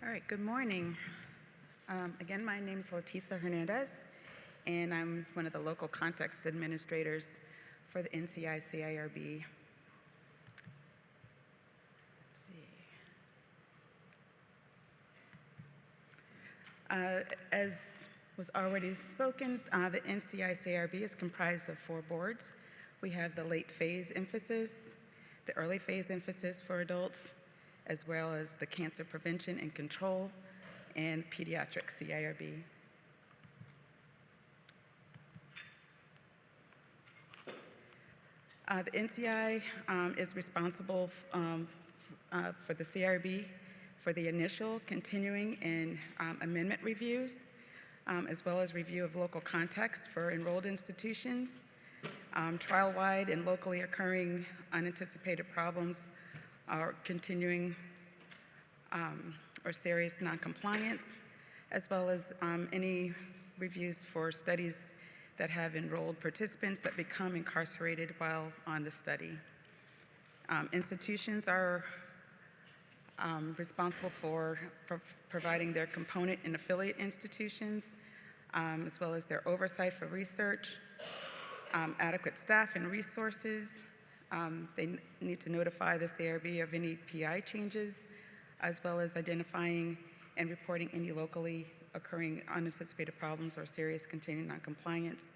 All right, good morning. Again, my name is Letisa Hernandez, and I'm one of the local context administrators for the NCI CIRB. Let's see. As was already spoken, the NCI CIRB is comprised of 4 boards. We have the late phase emphasis, the early phase emphasis for adults, as well as the cancer prevention and control, and pediatric CIRB. The NCI is responsible for the CIRB for the initial, continuing, and amendment reviews, as well as review of local context for enrolled institutions, trial-wide and locally occurring unanticipated problems or continuing or serious noncompliance, as well as any reviews for studies that have enrolled participants that become incarcerated while on the study. Institutions are responsible for providing their component and affiliate institutions, as well as their oversight for research, adequate staff and resources. They need to notify the CIRB of any PI changes, as well as identifying and reporting any locally occurring unanticipated problems or serious continuing noncompliance.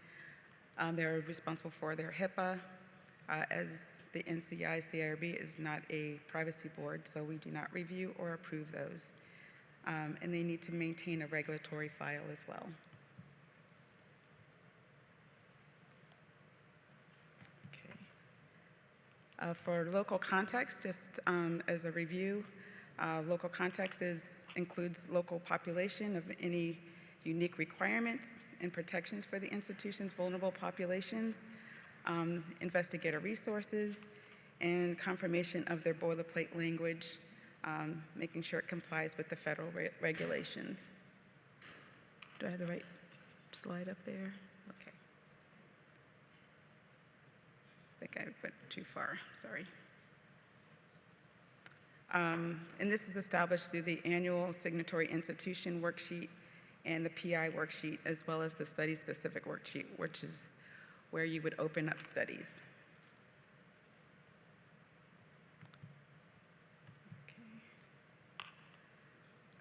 They're responsible for their HIPAA, as the NCI CIRB is not a privacy board, so we do not review or approve those. And they need to maintain a regulatory file as well. For local context, just as a review, local context includes local population of any unique requirements and protections for the institution's vulnerable populations, investigator resources, and confirmation of their boilerplate language, making sure it complies with the federal regulations. Do I have the right slide up there? Okay. I think I went too far, sorry. And this is established through the annual signatory institution worksheet and the PI worksheet, as well as the study-specific worksheet, which is where you would open up studies.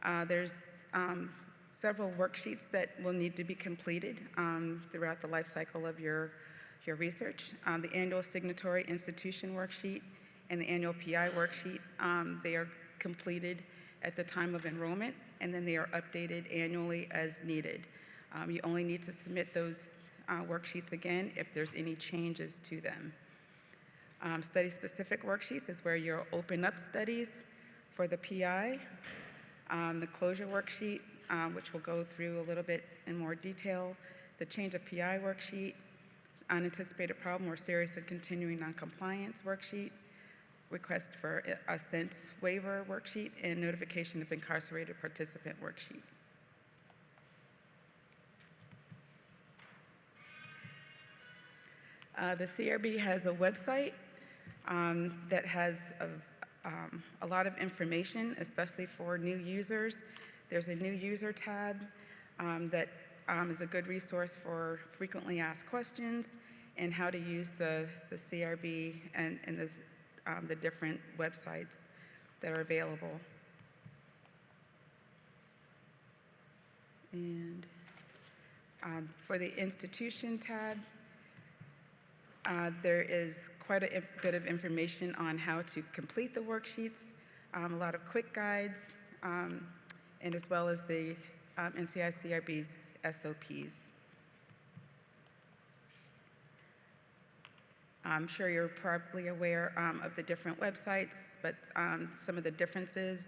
Okay. There's several worksheets that will need to be completed throughout the life cycle of your research. The annual signatory institution worksheet and the annual PI worksheet, they are completed at the time of enrollment, and then they are updated annually as needed. You only need to submit those worksheets again if there's any changes to them. Study-specific worksheets is where you'll open up studies for the PI. The closure worksheet, which we'll go through a little bit in more detail. The change of PI worksheet, unanticipated problem or serious and continuing noncompliance worksheet, request for assent waiver worksheet, and notification of incarcerated participant worksheet. The CIRB has a website that has a lot of information, especially for new users. There's a new user tab that is a good resource for frequently asked questions and how to use the CIRB and the different websites that are available. And for the institution tab, there is quite a bit of information on how to complete the worksheets, a lot of quick guides, and as well as the NCI CIRB's SOPs. I'm sure you're probably aware of the different websites, but some of the differences.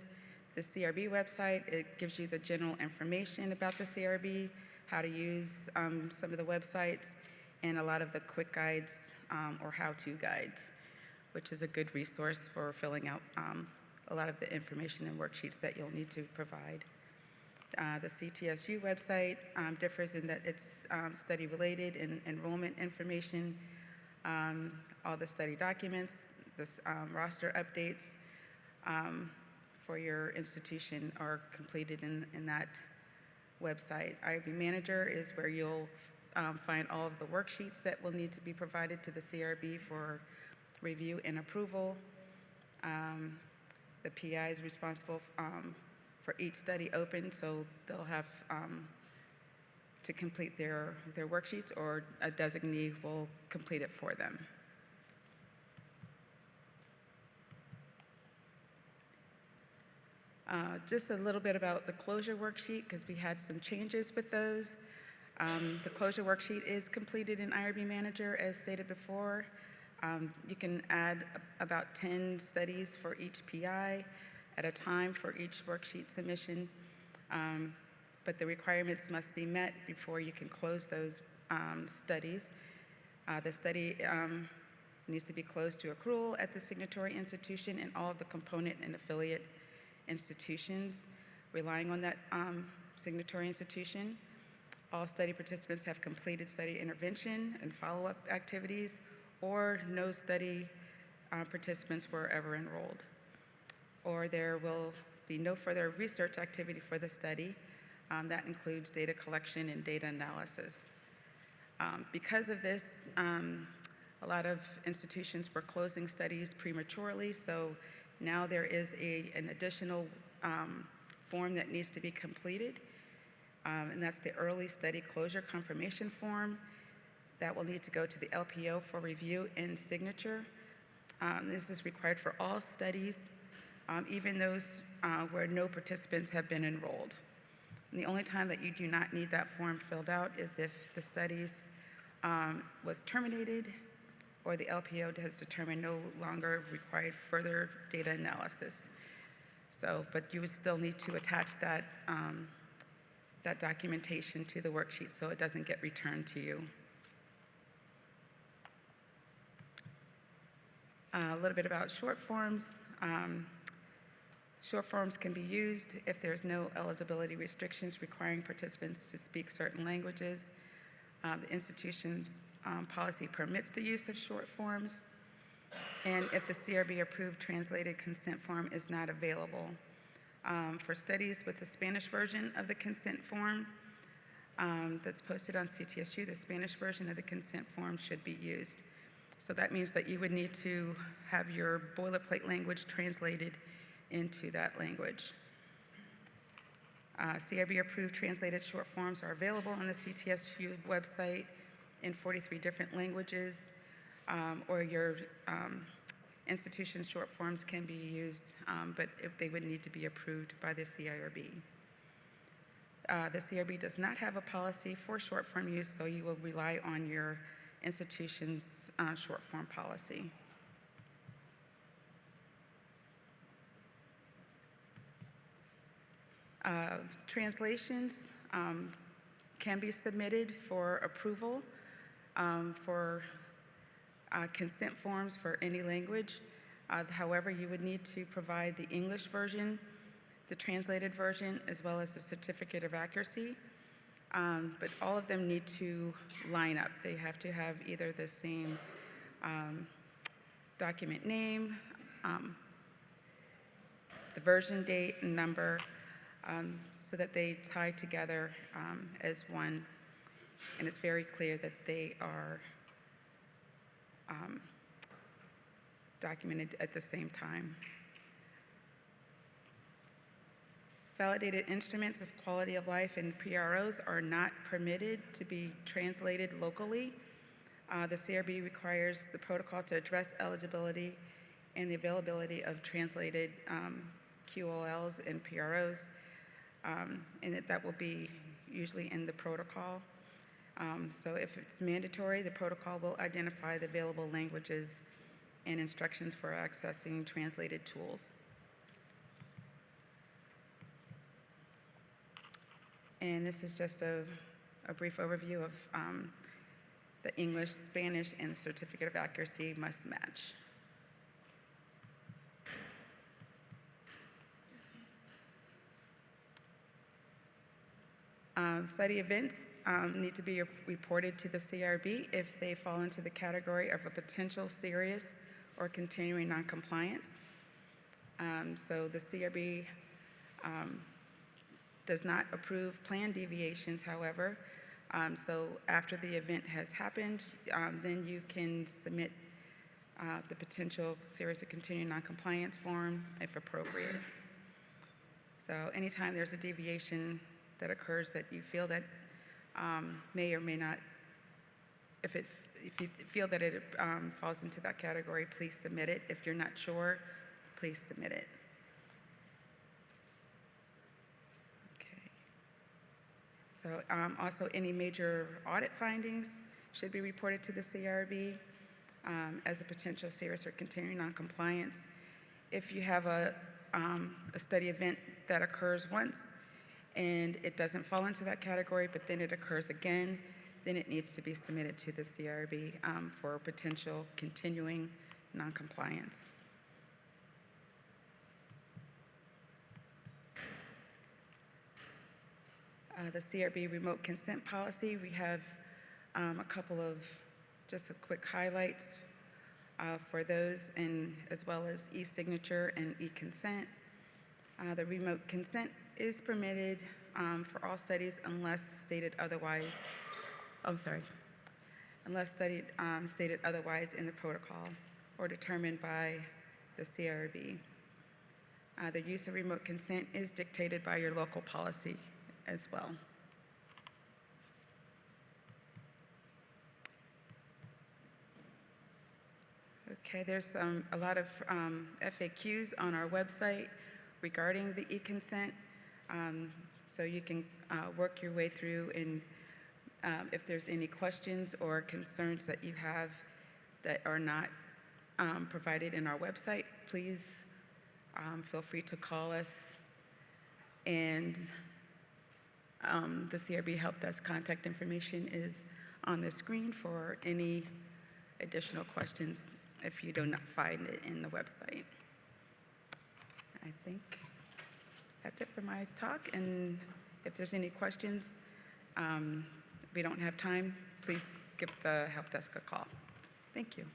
The CIRB website, it gives you the general information about the CIRB, how to use some of the websites, and a lot of the quick guides or how-to guides, which is a good resource for filling out a lot of the information and worksheets that you'll need to provide. The CTSU website differs in that it's study-related and enrollment information, all the study documents, the roster updates, for your institution are completed in that website. IRB Manager is where you'll find all of the worksheets that will need to be provided to the CIRB for review and approval. The PI is responsible for each study open, so they'll have to complete their worksheets, or a designee will complete it for them. Just a little bit about the closure worksheet, because we had some changes with those. The closure worksheet is completed in IRB Manager, as stated before. You can add about 10 studies for each PI at a time for each worksheet submission, but the requirements must be met before you can close those studies. The study needs to be closed to accrual at the signatory institution and all of the component and affiliate institutions relying on that signatory institution. All study participants have completed study intervention and follow-up activities, or no study participants were ever enrolled. Or there will be no further research activity for the study. That includes data collection and data analysis. Because of this, a lot of institutions were closing studies prematurely, so now there is an additional form that needs to be completed, and that's the Early Study Closure Confirmation Form. That will need to go to the LPO for review and signature. This is required for all studies, even those where no participants have been enrolled. And the only time that you do not need that form filled out is if the studies was terminated, or the LPO has determined no longer required further data analysis. So, but you would still need to attach that, that documentation to the worksheet so it doesn't get returned to you. A little bit about short forms. Short forms can be used if there's no eligibility restrictions requiring participants to speak certain languages. The institution's policy permits the use of short forms, and if the CIRB approved translated consent form is not available. For studies with the Spanish version of the consent form that's posted on CTSU, the Spanish version of the consent form should be used. So that means that you would need to have your boilerplate language translated into that language. CIRB-approved translated short forms are available on the CTSU website in 43 different languages, or your institution's short forms can be used, but if they would need to be approved by the CIRB. The CIRB does not have a policy for short form use, so you will rely on your institution's short form policy. Translations can be submitted for approval for consent forms for any language. However, you would need to provide the English version, the translated version, as well as the certificate of accuracy. But all of them need to line up. They have to have either the same document name, the version date and number, so that they tie together as one, and it's very clear that they are documented at the same time. Validated instruments of quality of life and PROs are not permitted to be translated locally. The CIRB requires the protocol to address eligibility and the availability of translated QOLs and PROs, and that will be usually in the protocol. So if it's mandatory, the protocol will identify the available languages and instructions for accessing translated tools. And this is just a brief overview of the English, Spanish, and the certificate of accuracy must match. Study events need to be reported to the CIRB if they fall into the category of a potential serious or continuing noncompliance. So the CRB does not approve planned deviations, however. So after the event has happened, then you can submit the potential serious or continuing noncompliance form if appropriate. So anytime there's a deviation that occurs that you feel that may or may not, if you feel that it falls into that category, please submit it. If you're not sure, please submit it. Okay. So also any major audit findings should be reported to the CIRB as a potential serious or continuing noncompliance. If you have a study event that occurs once and it doesn't fall into that category, but then it occurs again, then it needs to be submitted to the CIRB for potential continuing noncompliance. The CIRB remote consent policy, we have a couple of just a quick highlights for those, and as well as e-signature and e-consent. The remote consent is permitted for all studies unless stated otherwise. Unless stated otherwise in the protocol or determined by the CIRB. The use of remote consent is dictated by your local policy as well. Okay, there's a lot of FAQs on our website regarding the e-consent, so you can work your way through, and if there's any questions or concerns that you have that are not provided in our website, please feel free to call us, and the CIRB Help Desk contact information is on the screen for any additional questions if you do not find it in the website. I think that's it for my talk, and if there's any questions, if we don't have time, please give the Help Desk a call. Thank you.